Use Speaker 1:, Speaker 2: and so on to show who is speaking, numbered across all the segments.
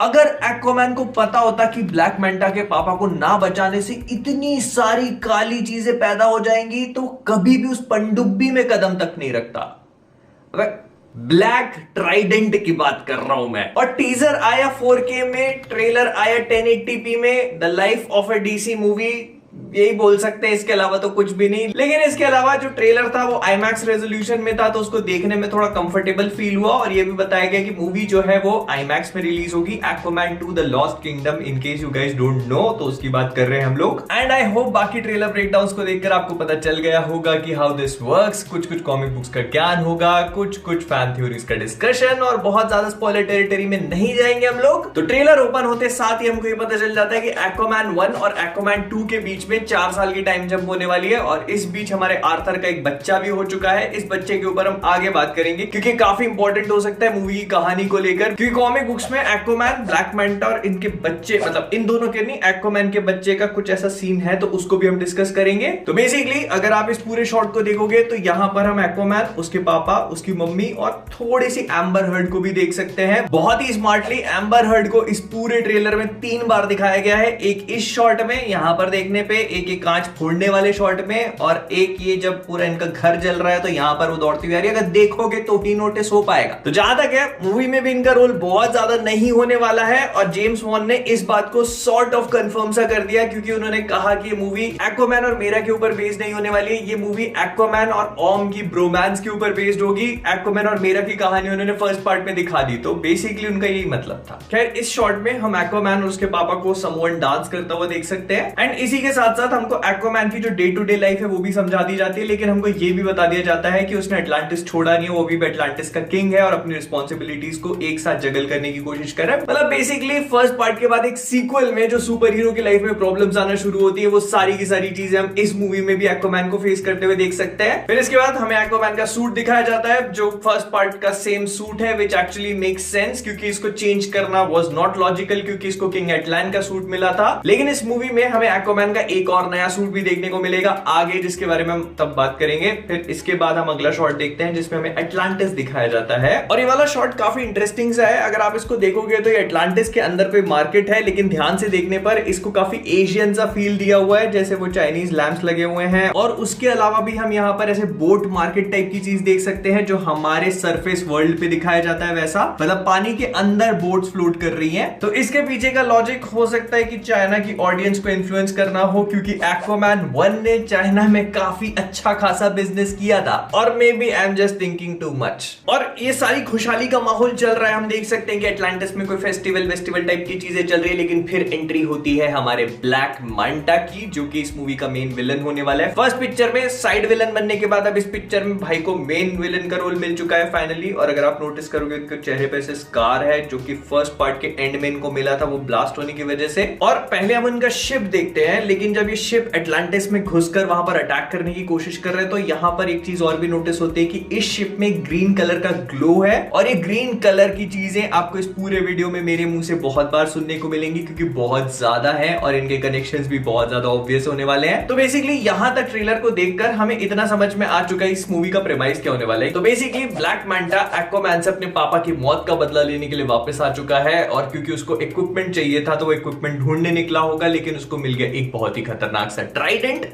Speaker 1: अगर एक्वामैन को पता होता कि ब्लैक मैंटा के पापा को ना बचाने से इतनी सारी काली चीजें पैदा हो जाएंगी तो कभी भी उस पनडुब्बी में कदम तक नहीं रखता। ब्लैक ट्राइडेंट की बात कर रहा हूं मैं। और टीजर आया 4K में, ट्रेलर आया 1080p में। The life of a DC movie, यही बोल सकते हैं, इसके अलावा तो कुछ भी नहीं। लेकिन इसके अलावा जो ट्रेलर था वो IMAX रेजोल्यूशन में था, तो उसको देखने में थोड़ा कंफर्टेबल फील हुआ। और ये भी बताया गया कि मूवी जो है वो IMAX में रिलीज होगी, Aquaman 2 the lost kingdom, in case you guys don't know, तो उसकी बात कर रहे हैं हम लोग। एंड आई होप बाकी ट्रेलर ब्रेकडाउन्स को देखकर आपको पता चल गया होगा कि हाउ दिस वर्क्स। कुछ कुछ कॉमिक बुक्स का ज्ञान होगा, कुछ कुछ फैन थ्योरीज का डिस्कशन, और बहुत ज्यादा स्पॉइलर टेरिटरी में नहीं जाएंगे हम लोग। तो ट्रेलर ओपन होते साथ ही हमको ये पता चल जाता है कि एक्वामैन 1 और एक्वामैन 2 के बीच में 4 साल की टाइम जंप होने वाली है। और इस बीच हमारे आर्थर का एक बच्चा भी हो चुका है। इस बच्चे के ऊपर हम आगे बात करेंगे क्योंकि काफी इंपॉर्टेंट हो सकता है मूवी की कहानी को लेकर। क्योंकि कॉमिक बुक्स में एक्वामैन, ब्लैक मैंटा और इनके बच्चे, मतलब इन दोनों के नहीं, एक्वामैन के बच्चे का कुछ ऐसा सीन है, तो उसको भी हम डिस्कस करेंगे। तो बेसिकली अगर आप इस पूरे शॉट को देखोगे तो यहां पर हम एक्वामैन, उसके पापा, उसकी मम्मी और थोड़ी सी एम्बर हर्ड को भी देख सकते हैं। बहुत ही स्मार्टली एम्बर हर्ड को इस पूरे ट्रेलर में 3 बार दिखाया गया है। एक इस शॉट में यहां पर देखने पे, एक कांच फोड़ने वाले शॉट में, और एक ये जब पूरा इनका घर जल रहा है तो यहां पर वो दौड़ती हुई आ रही है। अगर देखोगे तो ही नोटिस हो पाएगा। तो जहां तक है, मूवी में भी इनका रोल बहुत ज्यादा नहीं होने वाला है। और जेम्स वॉन ने इस बात को सॉर्ट ऑफ कंफर्म सा कर दिया, क्योंकि उन्होंने कहा कि ये मूवी एक्वामैन और मेरा के ऊपर बेस्ड नहीं होने वाली है। ये मूवी एक्वामैन और ऑम की ब्रोमांस के ऊपर बेस्ड होगी। एक्वामैन और मेरा की कहानी उन्होंने फर्स्ट पार्ट में दिखा दी, तो बेसिकली उनका यही मतलब था। खैर, इस शॉट में हम एक्वामैन और उसके पापा को समवन डांस करता हुआ देख सकते हैं। एंड इसी के साथ साथ हमको एक्वामैन की जो डे टू डे लाइफ है वो भी समझा दी जाती है। लेकिन हमको ये भी बता दिया जाता है कि उसने अटलांटिस छोड़ा नहीं है, वो भी अटलांटिस का किंग है और अपनी रिस्पॉन्सिबिलिटीज को एक साथ जगल करने की कोशिश कर रहा है। मतलब बेसिकली फर्स्ट पार्ट के बाद एक सीक्वल में जो सुपर हीरो की लाइफ में प्रॉब्लम्स आना शुरू होती है, वो सारी की सारी चीजें हम इस मूवी में भी एक्वामैन को फेस करते हुए देख सकते हैं। फिर इसके बाद हमें एक्वामैन का सूट दिखाया जाता है, जो फर्स्ट पार्ट का सेम सूट है, विच एक्चुअली मेक्स सेंस, क्योंकि इसको चेंज करना वाज नॉट लॉजिकल, क्योंकि इसको किंग एटलान का सूट मिला था। लेकिन इस मूवी में हमें एक्वामैन का एक और नया सूट भी देखने को मिलेगा आगे, जिसके बारे में हम तब बात करेंगे। फिर इसके बाद हम अगला शॉट देखते हैं जिसमें हमें अटलांटिस दिखाया जाता है। और ये वाला शॉट काफी इंटरेस्टिंग सा है। अगर आप इसको देखोगे तो ये अटलांटिस के अंदर कोई मार्केट है, लेकिन ध्यान से देखने पर इसको काफी एशियन सा फील दिया हुआ है, जैसे वो चाइनीज लैंप्स लगे हुए हैं। और उसके अलावा भी हम यहाँ पर ऐसे बोट मार्केट टाइप की चीज देख सकते हैं, जो हमारे सरफेस वर्ल्ड पे दिखाया जाता है वैसा, मतलब पानी के अंदर बोट्स फ्लोट कर रही हैं। तो इसके पीछे का लॉजिक हो सकता है कि चाइना की ऑडियंस को इन्फ्लुएंस करना हो, क्योंकि एक्वामैन 1 ने चाइना में काफी अच्छा खासा बिजनेस किया था। और maybe I am just thinking too much. और ये सारी खुशहाली का माहौल चल रहा है, हम देख सकते हैं कि अटलांटिस में कोई फेस्टिवल टाइप की चीजें चल रही है। लेकिन फिर एंट्री होती है हमारे ब्लैक मैंटा की, जो कि इस मूवी का मेन विलन होने वाला है। फर्स्ट पिक्चर में साइड विलन बनने के बाद अब इस पिक्चर में भाई को मेन विलन का रोल मिल चुका है फाइनली। और अगर आप नोटिस करोगे तो चेहरे पे से स्कार है, जो कि फर्स्ट पार्ट के एंड में इनको मिला था, वो ब्लास्ट होने की वजह से। और पहले हम उनका शिप देखते हैं, लेकिन जब ये शिप अटलांटिस में घुसकर वहां पर अटैक करने की कोशिश कर रहे हैं, तो यहां पर एक चीज और भी नोटिस होती है कि इस शिप में ग्रीन कलर का ग्लो है। और ये ग्रीन कलर की चीजें आपको इस पूरे वीडियो में मेरे मुंह से बहुत बार सुनने को मिलेंगी, क्योंकि बहुत ज्यादा है और इनके कनेक्शंस भी बहुत ज्यादा ऑब्वियस होने वाले हैं। तो बेसिकली यहां तक ट्रेलर को देखकर हमें इतना समझ में आ चुका है इस मूवी का प्रेमाइस क्या होने वाला है। तो बेसिकली ब्लैक मैंटा एक्वामैन से अपने पापा की मौत का बदला लेने के लिए वापस आ चुका है। और क्योंकि उसको इक्विपमेंट चाहिए था, तो वो इक्विपमेंट ढूंढने निकला होगा, लेकिन उसको मिल गया एक बहुत ही खतरनाक सा ट्राइडेंट,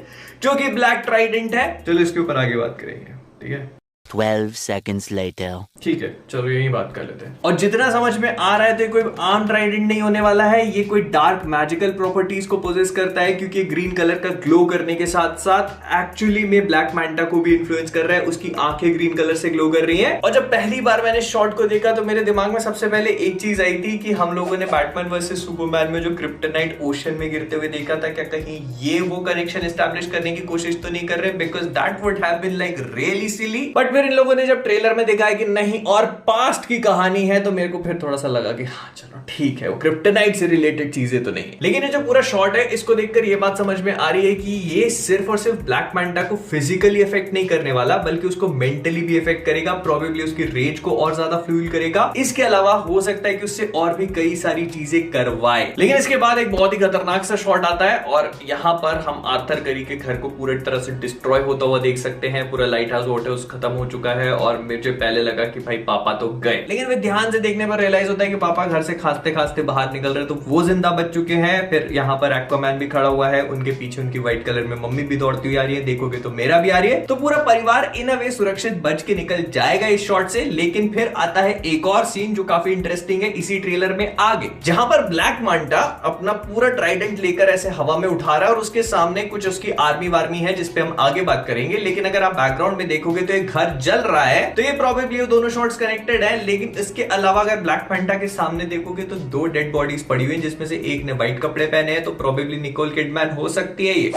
Speaker 1: जो कि ब्लैक ट्राइडेंट है। चलो इसके ऊपर आगे बात करेंगे, ठीक है।
Speaker 2: 12 seconds later.
Speaker 1: ठीक है, चलो यही बात कर लेते हैं। और जितना समझ में आ रहा है तो कोई आम ट्राइडेंट नहीं होने वाला है, ये कोई डार्क मैजिकल प्रॉपर्टीज को पोजेस करता है, क्योंकि ग्रीन कलर का ग्लो करने के साथ साथ एक्चुअली में ब्लैक मैंटा को भी इन्फ्लुएंस कर रहा है। उसकी आंखें ग्रीन कलर से ग्लो कर रही हैं। और जब पहली बार मैंने शॉट को देखा तो मेरे दिमाग में सबसे पहले एक चीज आई थी कि हम लोगों ने बैटमैन वर्सेस सुपरमैन में जो क्रिप्टोनाइट ओशन में गिरते हुए देखा था, क्या कहीं ये वो कनेक्शन एस्टैब्लिश करने की कोशिश तो नहीं कर रहे, because that would have been like really silly. But फिर इन लोगों ने जब ट्रेलर में दिखाया कि नहीं और पास्ट की कहानी है, तो मेरे को फिर थोड़ा सा लगा कि हाँ चलो ठीक है, वो क्रिप्टोनाइट से रिलेटेड चीजें तो नहीं है। लेकिन ये जो पूरा शॉट है, इसको देखकर ये बात समझ में आ रही है कि ये सिर्फ और सिर्फ ब्लैक मैंटा को फिजिकली इफेक्ट नहीं करने वाला, बल्कि उसको मेंटली भी इफेक्ट करेगा। प्रोबेबली उसकी रेज को और ज्यादा फ्यूल करेगा। इसके अलावा हो सकता है कि उससे और भी कई सारी चीजें करवाए। लेकिन इसके बाद एक बहुत ही खतरनाक सा शॉट आता है, और यहाँ पर हम आर्थर करी के घर को पूरी तरह से डिस्ट्रॉय होता हुआ देख सकते हैं। पूरा लाइट हाउस वोट हाउस खत्म हो चुका है और मुझे पहले लगा कि भाई पापा तो गए, लेकिन वे ध्यान से देखने पर रियलाइज होता है कि पापा घर से खांसते खांसते बाहर निकल रहे, तो वो जिंदा बच चुके हैं। फिर यहाँ पर एक्वामैन भी खड़ा हुआ है, उनके पीछे उनकी व्हाइट कलर में मम्मी भी दौड़ती हुई आ रही है, देखोगे तो मेरा भी आ रही है। तो पूरा परिवार इन अ वे सुरक्षित बच के निकल जाएगा इस शॉट से। लेकिन फिर आता है एक और सीन जो काफी इंटरेस्टिंग है इसी ट्रेलर में आगे, जहां पर ब्लैक मांटा अपना पूरा ट्राइडेंट लेकर ऐसे हवा में उठा रहा है और उसके सामने कुछ उसकी आर्मी वार्मी है जिसपे हम आगे बात करेंगे। लेकिन अगर आप बैकग्राउंड में देखोगे तो एक घर जल रहा है, तो ये प्रोबेबली दोनों शॉट्स कनेक्टेड है। लेकिन इसके अलावा अगर ब्लैक पैंटा के सामने देखोगे तो 2 डेड बॉडीज पड़ी हुई हैं, जिसमें से एक ने व्हाइट कपड़े पहने हैं, तो प्रोबेबली निकोल किडमैन हो सकती है ये।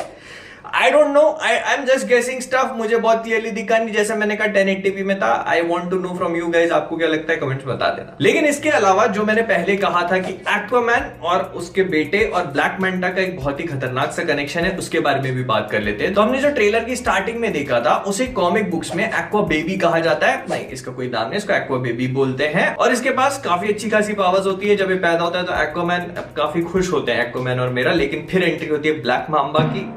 Speaker 1: I don't know, I am just guessing stuff, मुझे बहुत क्लियरली दिखा नहीं, जैसे मैंने कहा 1080p में था। I want to know from you guys, आपको क्या लगता है कमेंट्स बता देना। लेकिन इसके अलावा जो मैंने पहले कहा था कि एक्वामैन और उसके बेटे और ब्लैक मैंटा का एक बहुत ही खतरनाक सा कनेक्शन है, उसके बारे में भी बात कर लेते हैं। तो हमने जो ट्रेलर की स्टार्टिंग में देखा था उसे कॉमिक बुक्स में एक्वा बेबी कहा जाता है, नहीं इसका कोई नाम नहीं, इसको एक्वा बेबी बोलते हैं। और इसके पास काफी अच्छी खासी पावर्स होती है। जब ये पैदा होता है तो एक्वामैन काफी खुश होते हैं, एक्वामैन और मेरा। लेकिन फिर एंट्री होती है ब्लैक मांबा की,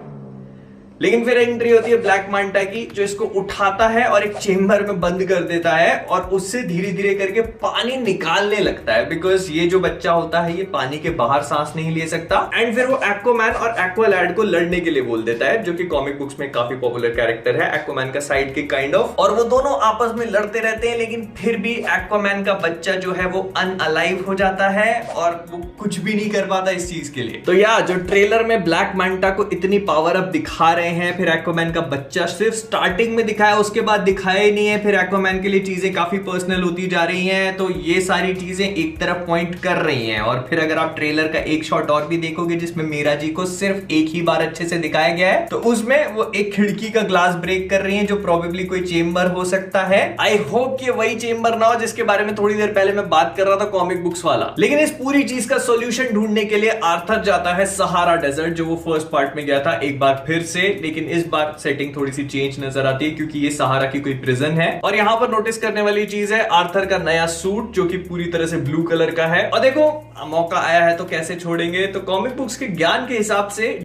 Speaker 1: लेकिन फिर एंट्री होती है ब्लैक मांटा की, जो इसको उठाता है और एक चेम्बर में बंद कर देता है और उससे धीरे धीरे करके पानी निकालने लगता है, बिकॉज ये जो बच्चा होता है ये पानी के बाहर सांस नहीं ले सकता। एंड फिर वो एक्वामैन और एक्वालैड को लड़ने के लिए बोल देता है, जो कि कॉमिक बुक्स में काफी पॉपुलर कैरेक्टर है, एक्वामैन का साइड किक काइंड ऑफ। और वो दोनों आपस में लड़ते रहते हैं, लेकिन फिर भी एक्वामैन का बच्चा जो है वो अनअलाइव हो जाता है और वो कुछ भी नहीं कर पाता इस चीज के लिए। तो या जो ट्रेलर में ब्लैक मांटा को इतनी पावर अप दिखा रहे हैं, फिर एक्वामैन का बच्चा सिर्फ स्टार्टिंग में दिखाया, उसके बाद दिखाया ही नहीं है। फिर एक्वामैन के लिए चीजें काफी पर्सनल होती जा रही हैं, तो ये सारी चीजें एक तरफ पॉइंट कर रही हैं। और फिर अगर आप ट्रेलर का एक शॉट और भी देखोगे जिसमें मीरा जी को सिर्फ एक ही बार अच्छे से दिखाया गया है, तो उसमें वो एक खिड़की का ग्लास ब्रेक कर रही है, जो प्रोबेबली कोई चेंबर हो सकता है। आई होप कि वही चेंबर ना हो जिसके बारे में थोड़ी देर पहले मैं बात कर रहा था, कॉमिक बुक्स वाला। लेकिन इस पूरी चीज का सोल्यूशन ढूंढने के लिए आर्थर जाता है सहारा डेजर्ट, जो वो फर्स्ट पार्ट में गया था एक बार फिर से। लेकिन इस बार सेटिंग थोड़ी सी चेंज नजर आती है, क्योंकि ये सहारा की कोई प्रिजन है। और यहां पर नोटिस करने वाली चीज है आर्थर का नया सूट, जो कि पूरी तरह से ब्लू कलर का है। और देखो मौका आया है तो कैसे छोड़ेंगे। तो कॉमिक बुक्स के ज्ञान के हिसाब से